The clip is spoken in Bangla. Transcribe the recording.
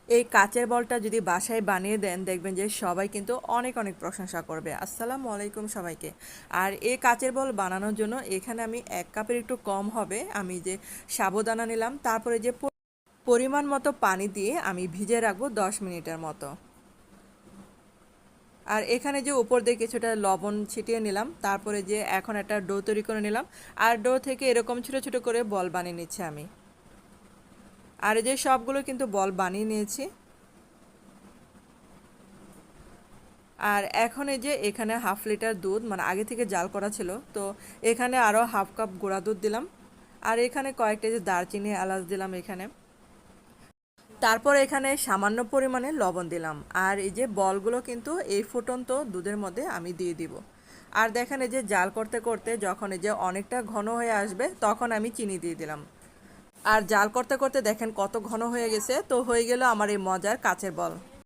এই কাচের বলটা যদি বাসায় বানিয়ে দেন দেখবেন যে সবাই কিন্তু অনেক অনেক প্রশংসা করবে। আসসালামু আলাইকুম সবাইকে। আর এই কাচের বল বানানোর জন্য এখানে আমি 1 কাপের একটু কম হবে আমি যে সাবুদানা নিলাম, তারপরে যে পরিমাণ মতো পানি দিয়ে আমি ভিজিয়ে রাখবো 10 মিনিটের মতো। আর এখানে যে উপর দিয়ে কিছুটা লবণ ছিটিয়ে নিলাম, তারপরে যে এখন একটা ডো তৈরি করে নিলাম। আর ডো থেকে এরকম ছোটো ছোটো করে বল বানিয়ে নিচ্ছি আমি। আর এই যে সবগুলো কিন্তু বল বানিয়ে নিয়েছি। আর এখন এই যে এখানে 1/2 লিটার দুধ মানে আগে থেকে জাল করা ছিল, তো এখানে আরও 1/2 কাপ গুঁড়া দুধ দিলাম। আর এখানে কয়েকটা যে দারচিনি এলাচ দিলাম এখানে। তারপর এখানে সামান্য পরিমাণে লবণ দিলাম। আর এই যে বলগুলো কিন্তু এই ফুটন্ত দুধের মধ্যে আমি দিয়ে দিব। আর দেখেন এই যে জাল করতে করতে যখন এই যে অনেকটা ঘন হয়ে আসবে তখন আমি চিনি দিয়ে দিলাম। আর জাল করতে করতে দেখেন কত ঘন হয়ে গেছে, তো হয়ে গেল আমার এই মজার কাচের বল।